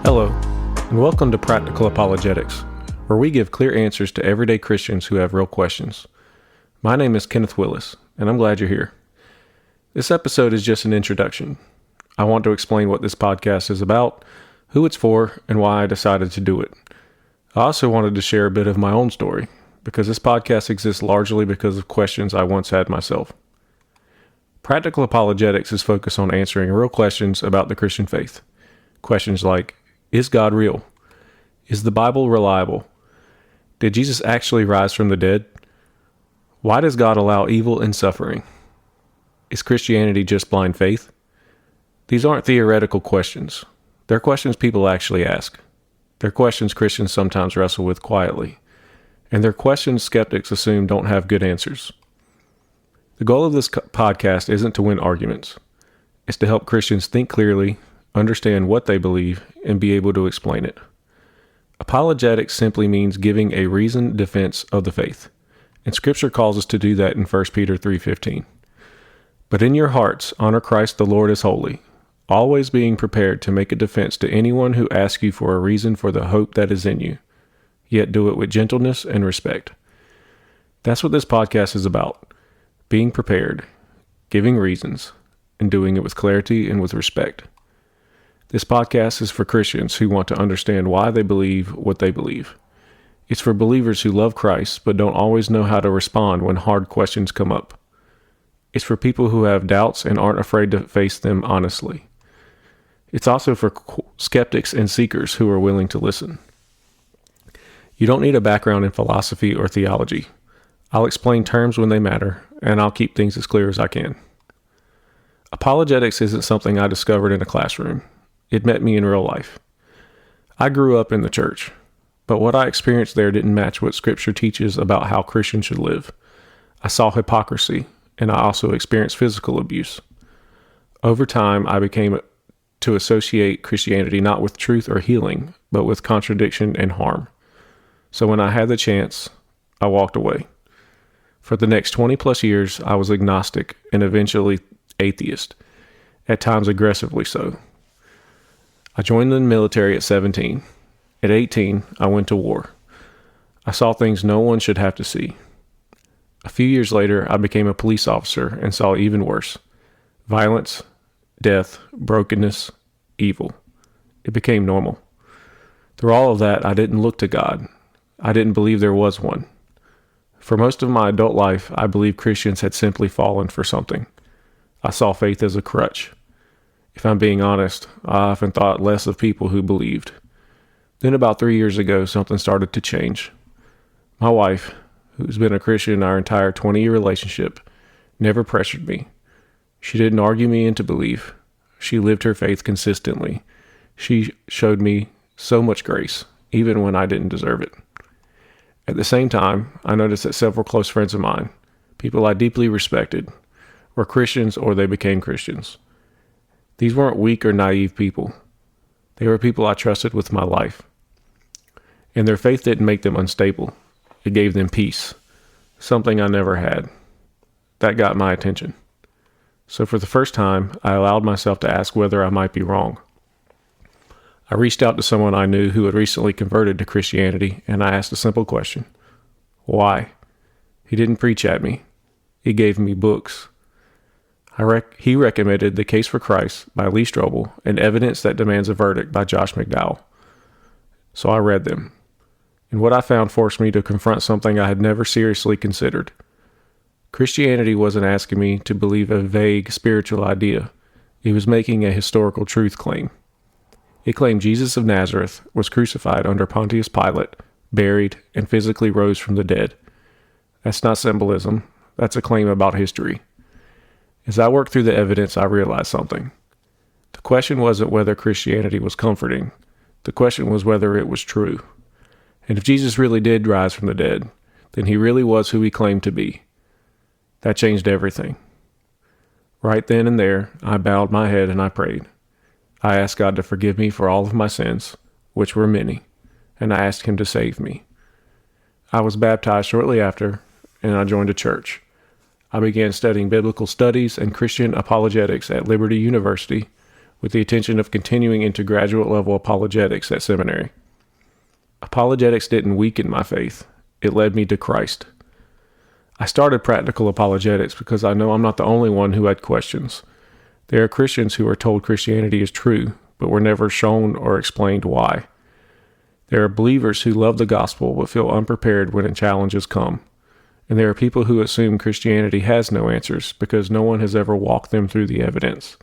Hello, and welcome to Practical Apologetics, where we give clear answers to everyday Christians who have real questions. My name is Kenneth Willis, and I'm glad you're here. This episode is just an introduction. I want to explain what this podcast is about, who it's for, and why I decided to do it. I also wanted to share a bit of my own story, because this podcast exists largely because of questions I once had myself. Practical Apologetics is focused on answering real questions about the Christian faith. Questions like, is God real? Is the Bible reliable? Did Jesus actually rise from the dead? Why does God allow evil and suffering? Is Christianity just blind faith? These aren't theoretical questions. They're questions people actually ask. They're questions Christians sometimes wrestle with quietly. And they're questions skeptics assume don't have good answers. The goal of this podcast isn't to win arguments. It's to help Christians think clearly, understand what they believe, and be able to explain it. Apologetics simply means giving a reasoned defense of the faith, and Scripture calls us to do that in 1 Peter 3:15. But in your hearts, honor Christ the Lord as holy, always being prepared to make a defense to anyone who asks you for a reason for the hope that is in you, yet do it with gentleness and respect. That's what this podcast is about, being prepared, giving reasons, and doing it with clarity and with respect. This podcast is for Christians who want to understand why they believe what they believe. It's for believers who love Christ but don't always know how to respond when hard questions come up. It's for people who have doubts and aren't afraid to face them honestly. It's also for skeptics and seekers who are willing to listen. You don't need a background in philosophy or theology. I'll explain terms when they matter, and I'll keep things as clear as I can. Apologetics isn't something I discovered in a classroom. It met me in real life. I grew up in the church, but what I experienced there didn't match what Scripture teaches about how Christians should live. I saw hypocrisy, and I also experienced physical abuse. Over time, I became to associate Christianity not with truth or healing, but with contradiction and harm. So when I had the chance, I walked away. For the next 20 plus years, I was agnostic and eventually atheist, at times aggressively so. I joined the military at 17. At 18, I went to war. I saw things no one should have to see. A few years later, I became a police officer and saw even worse. Violence, death, brokenness, evil. It became normal. Through all of that, I didn't look to God. I didn't believe there was one. For most of my adult life, I believed Christians had simply fallen for something. I saw faith as a crutch. If I'm being honest, I often thought less of people who believed. Then about 3 years ago, something started to change. My wife, who's been a Christian our entire 20-year relationship, never pressured me. She didn't argue me into belief. She lived her faith consistently. She showed me so much grace, even when I didn't deserve it. At the same time, I noticed that several close friends of mine, people I deeply respected, were Christians or they became Christians. These weren't weak or naive people. They were people I trusted with my life. And their faith didn't make them unstable. It gave them peace, something I never had. That got my attention. So for the first time, I allowed myself to ask whether I might be wrong. I reached out to someone I knew who had recently converted to Christianity, and I asked a simple question. Why? He didn't preach at me. He gave me books. He recommended The Case for Christ by Lee Strobel and Evidence That Demands a Verdict by Josh McDowell. So I read them. And what I found forced me to confront something I had never seriously considered. Christianity wasn't asking me to believe a vague spiritual idea. It was making a historical truth claim. It claimed Jesus of Nazareth was crucified under Pontius Pilate, buried, and physically rose from the dead. That's not symbolism. That's a claim about history. As I worked through the evidence, I realized something. The question wasn't whether Christianity was comforting. The question was whether it was true. And if Jesus really did rise from the dead, then he really was who he claimed to be. That changed everything. Right then and there, I bowed my head and I prayed. I asked God to forgive me for all of my sins, which were many, and I asked him to save me. I was baptized shortly after, and I joined a church. I began studying biblical studies and Christian apologetics at Liberty University, with the intention of continuing into graduate level apologetics at seminary. Apologetics didn't weaken my faith. It led me to Christ. I started practical apologetics because I know I'm not the only one who had questions. There are Christians who are told Christianity is true, but were never shown or explained why. There are believers who love the gospel but feel unprepared when challenges come. And there are people who assume Christianity has no answers because no one has ever walked them through the evidence.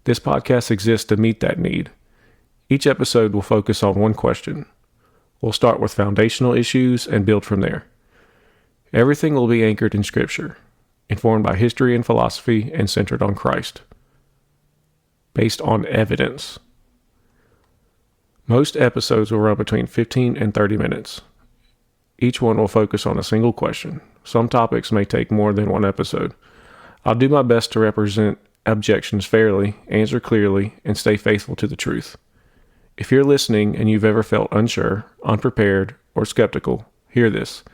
This podcast exists to meet that need. Each episode will focus on one question. We'll start with foundational issues and build from there. Everything will be anchored in Scripture, informed by history and philosophy, and centered on Christ. Based on evidence. Most episodes will run between 15 and 30 minutes. Each one will focus on a single question. Some topics may take more than one episode. I'll do my best to represent objections fairly, answer clearly, and stay faithful to the truth. If you're listening and you've ever felt unsure, unprepared, or skeptical, hear this.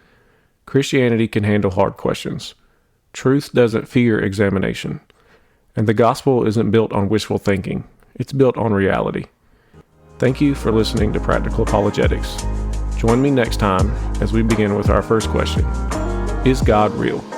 Christianity can handle hard questions. Truth doesn't fear examination. And the gospel isn't built on wishful thinking. It's built on reality. Thank you for listening to Practical Apologetics. Join me next time as we begin with our first question. Is God real?